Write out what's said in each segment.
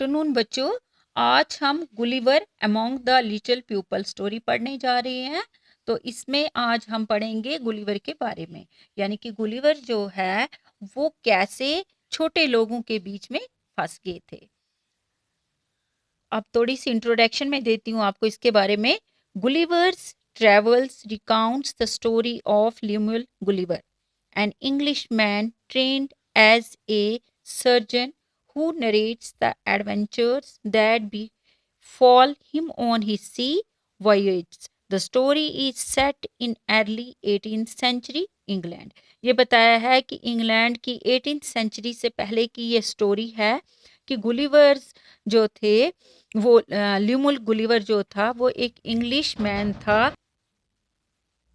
Afternoon बच्चों। आज हम Gulliver among the little people story पढ़ने जा रहे हैं। तो इसमें आज हम पढ़ेंगे गुलिवर के बारे में, यानी कि गुलिवर जो है वो कैसे छोटे लोगों के बीच में फंस गए थे। अब थोड़ी सी इंट्रोडक्शन में देती हूँ आपको इसके बारे में। Gulliver's Travels recounts the story of Lemuel Gulliver, an Englishman trained as a surgeon who narrates the adventures that befall him on his sea voyages. The story is set in early 18th century England. ये बताया है कि England की 18th century से पहले की ये story है कि गुलिवर्स जो थे वो ल्यूमुल गुलिवर जो था वो एक इंग्लिश मैन था।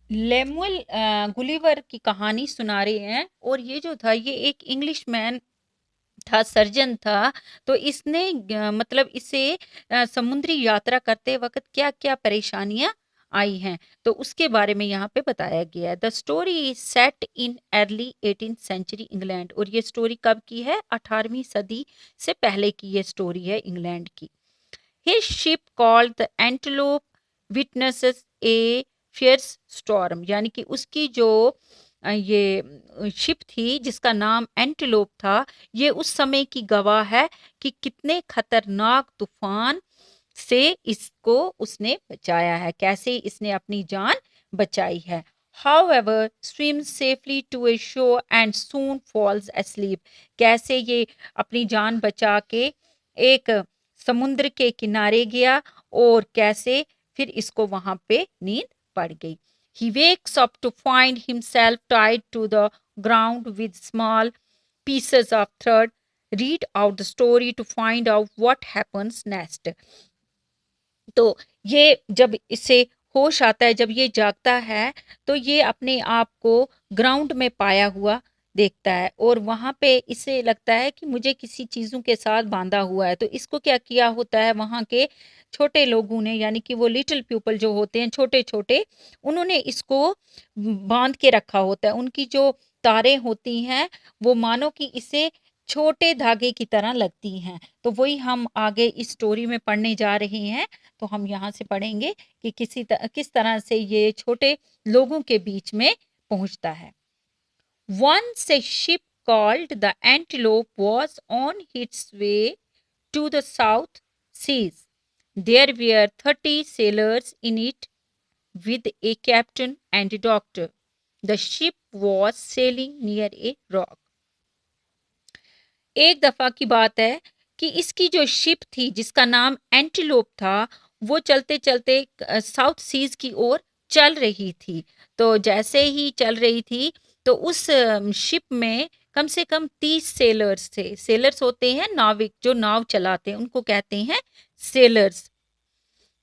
लेमुअल गुलिवर की कहानी सुना रहे हैं और ये जो था ये एक इंग्लिश मैन था, सर्जन था। तो इसने मतलब इसे समुद्री यात्रा करते वक्त क्या क्या परेशानियां आई हैं तो उसके बारे में यहाँ पे बताया गया है। The story is set in early 18th century England, और ये स्टोरी कब की है? 18वीं सदी से पहले की ये स्टोरी है इंग्लैंड की। His ship called the Antelope witnesses a fierce storm, यानी कि उसकी जो ये शिप थी जिसका नाम एंटीलोप था, ये उस समय की गवाह है कि कितने खतरनाक तूफान से इसको उसने बचाया है, कैसे इसने अपनी जान बचाई है। However, swims safely to a shore and soon falls asleep, कैसे ये अपनी जान बचा के एक समुद्र के किनारे गया और कैसे फिर इसको वहां पे नींद पड़ गई। He wakes up to find himself tied to the ground with small pieces of thread. Read out the story to find out what happens next. तो ये जब इसे होश आता है, जब ये जागता है तो ये अपने आप को ग्राउंड में पाया हुआ देखता है और वहां पे इसे लगता है कि मुझे किसी चीजों के साथ बांधा हुआ है। तो इसको क्या किया होता है, वहां के छोटे लोगों ने, यानी कि वो लिटिल पीपल जो होते हैं छोटे छोटे, उन्होंने इसको बांध के रखा होता है। उनकी जो तारें होती हैं वो मानो कि इसे छोटे धागे की तरह लगती हैं। तो वही हम आगे इस स्टोरी में पढ़ने जा रहे हैं। तो हम यहाँ से पढ़ेंगे कि किस तरह से ये छोटे लोगों के बीच में पहुंचता है। Once a ship called the Antelope was on its way to the South Seas. There were 30 sailors in it with a captain and a doctor. The ship was sailing near a rock. एक दफा की बात है कि इसकी जो ship थी जिसका नाम एंटीलोप था वो चलते चलते साउथ सीज की ओर चल रही थी। तो जैसे ही चल रही थी तो उस शिप में कम से कम 30 सेलर्स थे। सेलर्स होते हैं नाविक, जो नाव चलाते हैं, उनको कहते हैं सेलर्स।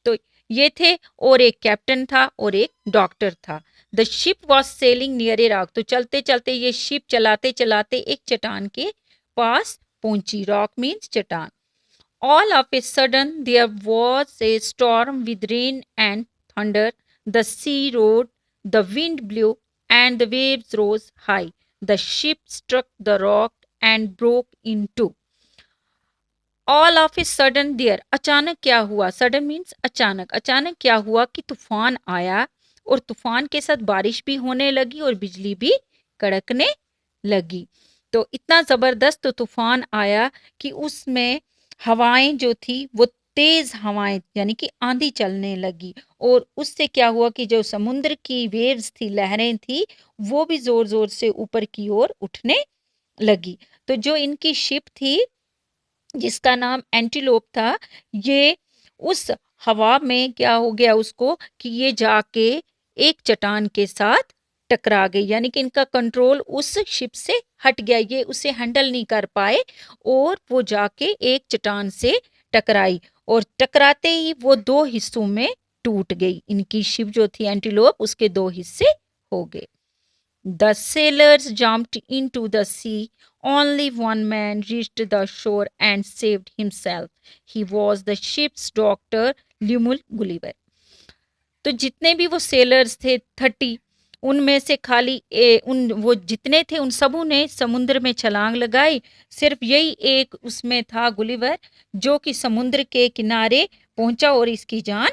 तो ये थे और एक कैप्टन था और एक डॉक्टर था। The ship was selling near a rock. तो चलते चलते ये शिप चलाते चलाते एक चट्टान के पास पहुंची। रॉक मीन्स चट्टान। All of a sudden there was a storm with rain and thunder. The sea roared, the wind blew, and the waves rose high. The ship struck the rock and broke in two. All of a sudden there, अचानक क्या हुआ? Sudden means अचानक। अचानक क्या हुआ कि तूफान आया और तूफान के साथ बारिश भी होने लगी और बिजली भी कड़कने लगी। तो इतना जबरदस्त तूफान आया कि उसमें हवाएं जो थी वो तेज हवाएं, यानी कि आंधी चलने लगी। और उससे क्या हुआ कि जो समुद्र की वेव्स थी, लहरें थी, वो भी जोर जोर से ऊपर की ओर उठने लगी। तो जो इनकी शिप थी जिसका नाम एंटीलोप था, ये उस हवा में क्या हो गया उसको कि ये जाके एक चट्टान के साथ टकरा गई, यानी कि इनका कंट्रोल उस शिप से हट गया, ये उसे हैंडल नहीं कर पाए और वो जाके एक चट्टान से टकराई और टकराते ही वो दो हिस्सों में टूट गई। इनकी शिप जो थी एंटीलोप, उसके दो हिस्से हो गए। The sailors jumped into the sea. Only one man reached the shore and saved himself. He was the ship's doctor, Limul Gulliver. तो जितने भी वो सेलर्स थे 30, उनमें से खाली उन वो जितने थे उन सबों ने समुद्र में छलांग लगाई। सिर्फ यही एक उसमें था गुलिवर, जो कि समुद्र के किनारे पहुंचा और इसकी जान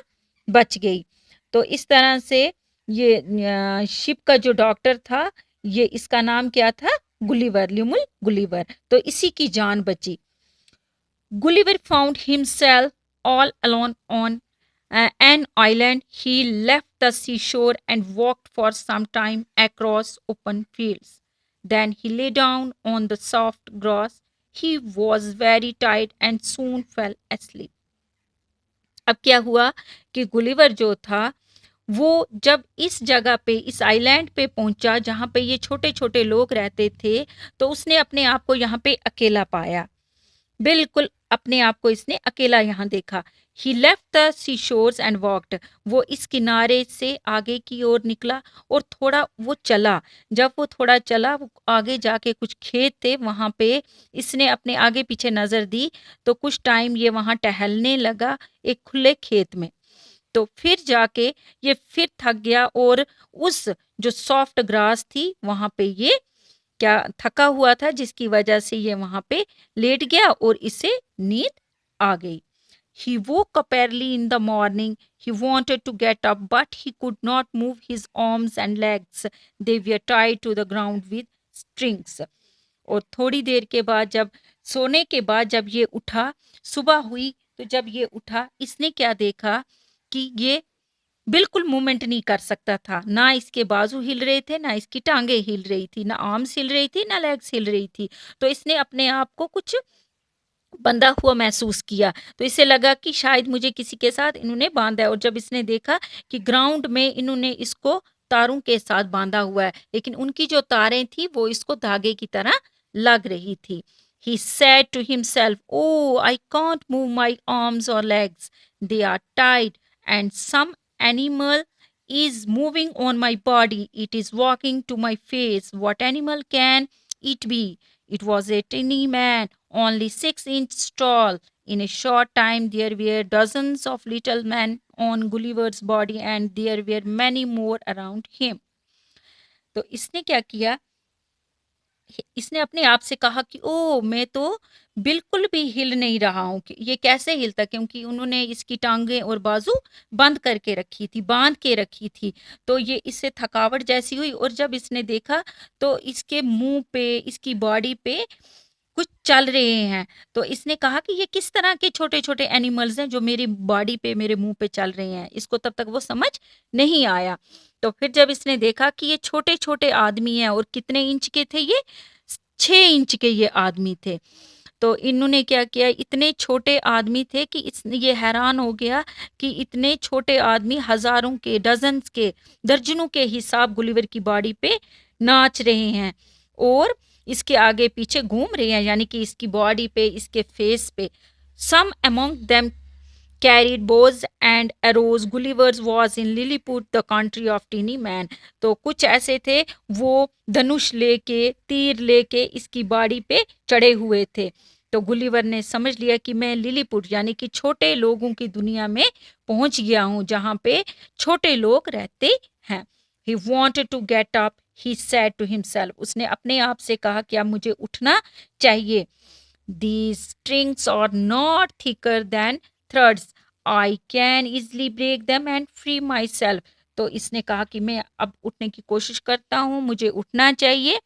बच गई। तो इस तरह से ये शिप का जो डॉक्टर था, ये इसका नाम क्या था? Gulliver, Lemuel Gulliver. तो इसी की जान बची। Gulliver found himself all alone on an island. He left the seashore and walked for some time across open fields. Then he lay down on the soft grass. He was very tired and soon fell asleep. अब क्या हुआ कि Gulliver जो था, वो जब इस जगह पे, इस आइलैंड पे पहुंचा जहां पे ये छोटे छोटे लोग रहते थे, तो उसने अपने आप को यहाँ पे अकेला पाया। बिल्कुल अपने आप को इसने अकेला यहाँ देखा। He left the sea shores and walked. वो इस किनारे से आगे की ओर निकला और थोड़ा वो चला। जब वो थोड़ा चला, वो आगे जाके कुछ खेत थे, वहां पे इसने अपने आगे पीछे नजर दी। तो कुछ टाइम ये वहां टहलने लगा एक खुले खेत में। तो फिर जाके ये फिर थक गया और उस जो सॉफ्ट ग्रास थी वहां पे ये क्या थका हुआ था, जिसकी वजह से ये वहां पे लेट गया और इसे नींद आ गई। He woke up early in the morning. He wanted to get up, but he could not move his arms and legs. They were tied to the ground with strings. और थोड़ी देर के बाद, जब सोने के बाद जब ये उठा, सुबह हुई, तो जब ये उठा, इसने क्या देखा कि ये बिल्कुल मूवमेंट नहीं कर सकता था। ना इसके बाजू हिल रहे थे, ना इसकी टांगे हिल रही थी, ना आर्म्स हिल रही थी, ना लेग्स हिल रही थी। तो इसने अपने आप को कुछ बंधा हुआ महसूस किया। तो इसे लगा कि शायद मुझे किसी के साथ इन्होंने बांधा है। और जब इसने देखा कि ग्राउंड में इन्होंने इसको तारों के साथ बांधा हुआ है, लेकिन उनकी जो तारें थी वो इसको धागे की तरह लग रही थी। He said to himself, "Oh, I can't move my arms or legs. They are tied, and some animal is moving on my body. It is walking to my face. What animal can it be?" It was a tiny man, only 6 inches tall. In a short time, there were dozens of little men on Gulliver's body, and there were many more around him. तो इसने क्या किया? इसने अपने आप से कहा कि ओ, मैं तो बिल्कुल भी हिल नहीं रहा हूँ। कि ये कैसे हिलता, क्योंकि उन्होंने इसकी टांगे और बाजू बंद करके रखी थी, बांध के रखी थी। तो ये इससे थकावट जैसी हुई और जब इसने देखा तो इसके मुंह पे, इसकी बॉडी पे कुछ चल रहे हैं। तो इसने कहा कि ये किस तरह के छोटे छोटे एनिमल्स हैं जो मेरी बॉडी पे, मेरे मुंह पे चल रहे हैं। इसको तब तक वो समझ नहीं आया। तो फिर जब इसने देखा कि ये छोटे छोटे आदमी हैं, और कितने इंच के थे ये? 6 इंच के ये आदमी थे। तो इन्होंने क्या किया, इतने छोटे आदमी थे कि ये हैरान हो गया कि इतने छोटे आदमी हजारों के, डजन्स के, दर्जनों के हिसाब गुलिवर की बॉडी पे नाच रहे हैं और इसके आगे पीछे घूम रहे हैं, यानी कि इसकी बॉडी पे, इसके फेस पे। Some among them carried bows and arrows. Gulliver's was in Lilliput, the country of teeny man. तो कुछ ऐसे थे, वो धनुष लेके, तीर लेके इसकी बॉडी पे चढ़े हुए थे। तो गुलिवर ने समझ लिया कि मैं लिलीपुट, यानी कि छोटे लोगों की दुनिया में पहुंच गया हूं, जहां पे छोटे लोग रहते हैं। He wanted to get up, he said to himself. उसने अपने आप से कहा कि अब मुझे उठना चाहिए। These strings are not thicker than threads. I can easily break them and free myself. तो इसने कहा कि मैं अब उठने की कोशिश करता हूँ, मुझे उठना चाहिए।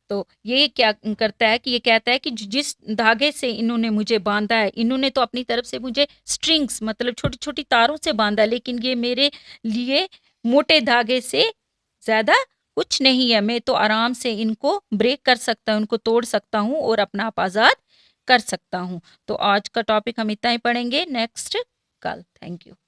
तो ये क्या करता है कि ये कहता है कि जिस धागे से इन्होंने मुझे बांधा है, इन्होंने तो अपनी तरफ से मुझे स्ट्रिंग्स, मतलब छोटी छोटी तारों से बांधा, लेकिन ये मेरे लिए मोटे धागे से ज्यादा कुछ नहीं है। मैं तो आराम से इनको ब्रेक कर सकता हूँ, इनको तोड़ सकता हूँ और अपना आप आजाद कर सकता हूँ। तो आज का टॉपिक हम इतना ही पढ़ेंगे, नेक्स्ट कल। Thank you.